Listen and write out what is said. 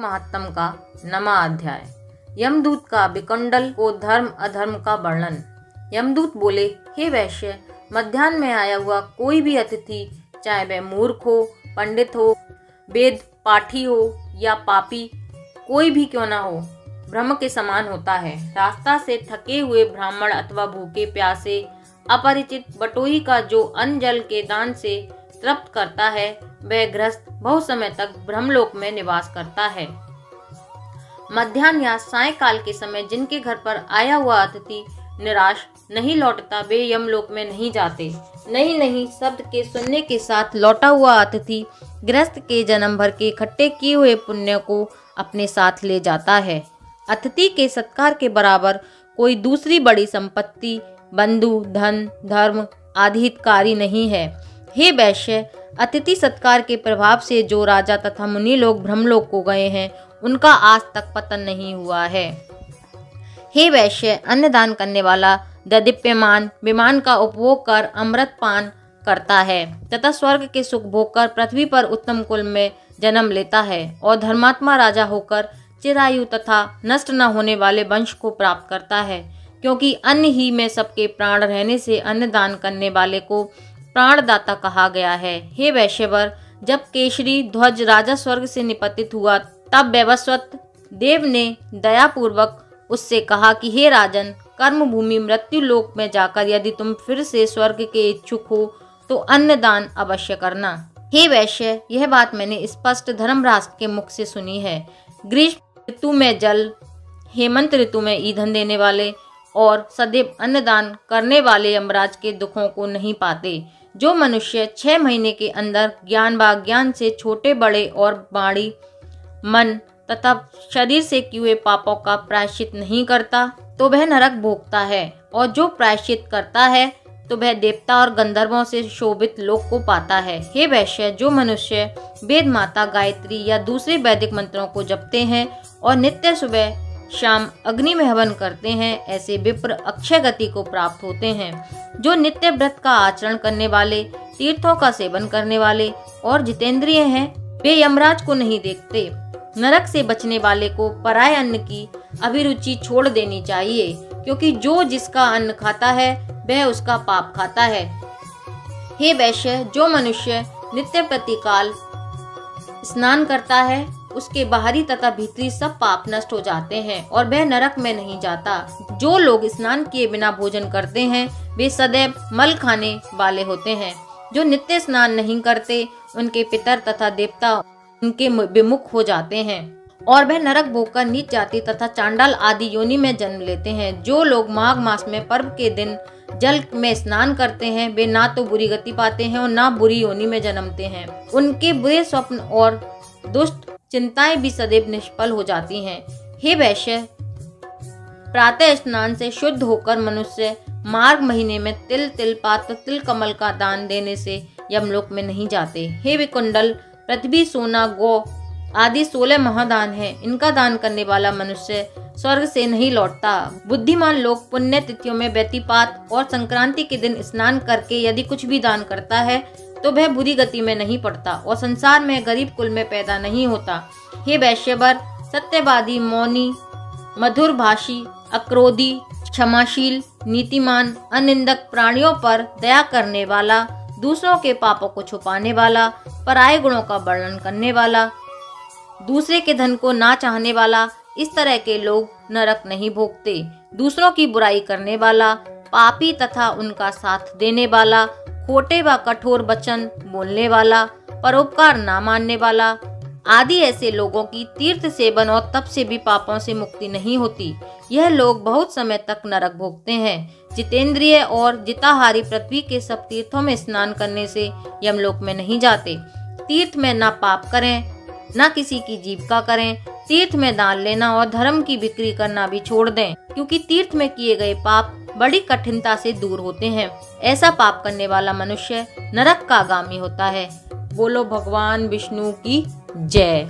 महात्म का 9वां अध्याय। यमदूत का विकुंडल को धर्म अधर्म का वर्णन। यमदूत बोले, हे वैश्य, मध्याह्न में आया हुआ कोई भी अतिथि, चाहे वह मूर्ख हो, पंडित हो, वेद पाठी हो या पापी, कोई भी क्यों ना हो, ब्रह्म के समान होता है। रास्ता से थके हुए ब्राह्मण अथवा भूखे प्यासे अपरिचित बटोही का जो अन्न जल के दान से तृप्त करता है, वह गृहस्थ बहुत समय तक ब्रह्मलोक में निवास करता है। मध्याह्न या सायंकाल के समय जिनके घर पर आया हुआ अतिथि निराश नहीं लौटता, वे यमलोक में नहीं जाते। नहीं शब्द के सुनने के साथ लौटा हुआ अतिथि गृहस्थ के जन्म भर के इकट्ठे किए हुए पुण्य को अपने साथ ले जाता है। अतिथि के सत्कार के बराबर कोई दूसरी बड़ी संपत्ति, बंधु, धन, धर्म आदि हितकारी नहीं है। हे वैश्य, अतिथि सत्कार के प्रभाव से जो राजा तथा मुनि लोग ब्रह्मलोक को गए हैं, उनका आज तक पतन नहीं हुआ है। हे वैश्य, अन्नदान करने वाला ददीप्यमान विमान का उपभोग कर अमृत पान करता है तथा स्वर्ग के सुख भोग कर पृथ्वी पर उत्तम कुल में जन्म लेता है और धर्मात्मा राजा होकर चिरायु तथा नष्ट न होने वाले वंश को प्राप्त करता है। क्योंकि अन्न ही में सबके प्राण रहने से अन्नदान करने वाले को प्राणदाता कहा गया है। हे वैश्यवर, जब केशरी ध्वज राजा स्वर्ग से निपतित हुआ, तब वैवस्वत देव ने दयापूर्वक उससे कहा कि हे राजन, कर्म भूमि मृत्यु लोक में जाकर यदि तुम फिर से स्वर्ग के इच्छुक हो तो अन्नदान अवश्य करना। हे वैश्य, यह बात मैंने स्पष्ट धर्मराष्ट्र के मुख से सुनी है। ग्रीष्म ऋतु में जल, हेमंत ऋतु में ईंधन देने वाले और सदैव अन्नदान करने वाले यमराज के दुखों को नहीं पाते। जो मनुष्य 6 महीने के अंदर ज्ञान व अज्ञान से छोटे बड़े और वाणी, मन तथा शरीर से किए हुए पापों का प्रायश्चित नहीं करता, तो वह नरक भोगता है, और जो प्रायश्चित करता है तो वह देवता और गंधर्वों से शोभित लोक को पाता है। हे वैश्य, जो मनुष्य वेद माता गायत्री या दूसरे वैदिक मंत्रों को जपते हैं और नित्य सुबह शाम अग्नि में हवन करते हैं, ऐसे विप्र अक्षय गति को प्राप्त होते हैं। जो नित्य व्रत का आचरण करने वाले, तीर्थों का सेवन करने वाले और जितेंद्रिय हैं, वे यमराज को नहीं देखते। नरक से बचने वाले को पराय अन्न की अभिरुचि छोड़ देनी चाहिए, क्योंकि जो जिसका अन्न खाता है वह उसका पाप खाता है। हे वैश्य, जो मनुष्य नित्य प्रतिकाल स्नान करता है, उसके बाहरी तथा भीतरी सब पाप नष्ट हो जाते हैं और वह नरक में नहीं जाता। जो लोग स्नान किए बिना भोजन करते हैं, वे सदैव मल खाने वाले होते हैं। जो नित्य स्नान नहीं करते, उनके पितर तथा देवता उनके विमुख हो जाते हैं और वह नरक भोग कर नीच जाति तथा चांडाल आदि योनि में जन्म लेते हैं। जो लोग माघ मास में पर्व के दिन जल में स्नान करते हैं, वे ना तो बुरी गति पाते हैं और ना बुरी योनि में जन्मते हैं। उनके बुरे स्वप्न और दुष्ट चिंताएं भी सदैव निष्फल हो जाती हैं। हे वैश्य, प्रातः स्नान से शुद्ध होकर मनुष्य मार्ग महीने में तिल तिल पात्र तिल कमल का दान देने से यमलोक में नहीं जाते। हे विकुंडल, पृथ्वी, सोना, गौ आदि 16 महादान हैं। इनका दान करने वाला मनुष्य स्वर्ग से नहीं लौटता। बुद्धिमान लोग पुण्य तिथियों में व्यतिपात और संक्रांति के दिन स्नान करके यदि कुछ भी दान करता है तो वह बुरी गति में नहीं पड़ता और संसार में गरीब कुल में पैदा नहीं होता। हे वैश्यवर, सत्यवादी, मौनी, मधुर भाषी, अक्रोधी, क्षमाशील, नीतिमान, अनिंदक, प्राणियों पर दया करने वाला, दूसरों के पापों को छुपाने वाला, पराये गुणों का वर्णन करने वाला, दूसरे के धन को ना चाहने वाला, इस तरह के लोग नरक नहीं भोगते। दूसरों की बुराई करने वाला, पापी तथा उनका साथ देने वाला, खोटे व कठोर वचन बोलने वाला, परोपकार ना मानने वाला आदि ऐसे लोगों की तीर्थ सेवन और तप से भी पापों से मुक्ति नहीं होती। यह लोग बहुत समय तक नरक भोगते हैं। जितेंद्रिय और जिताहारी पृथ्वी के सब तीर्थों में स्नान करने से यमलोक में नहीं जाते। तीर्थ में ना पाप करें, ना किसी की जीविका करें। तीर्थ में दान लेना और धर्म की बिक्री करना भी छोड़ दें, क्योंकि तीर्थ में किए गए पाप बड़ी कठिनता से दूर होते हैं। ऐसा पाप करने वाला मनुष्य नरक का आगामी होता है। बोलो भगवान विष्णु की जय।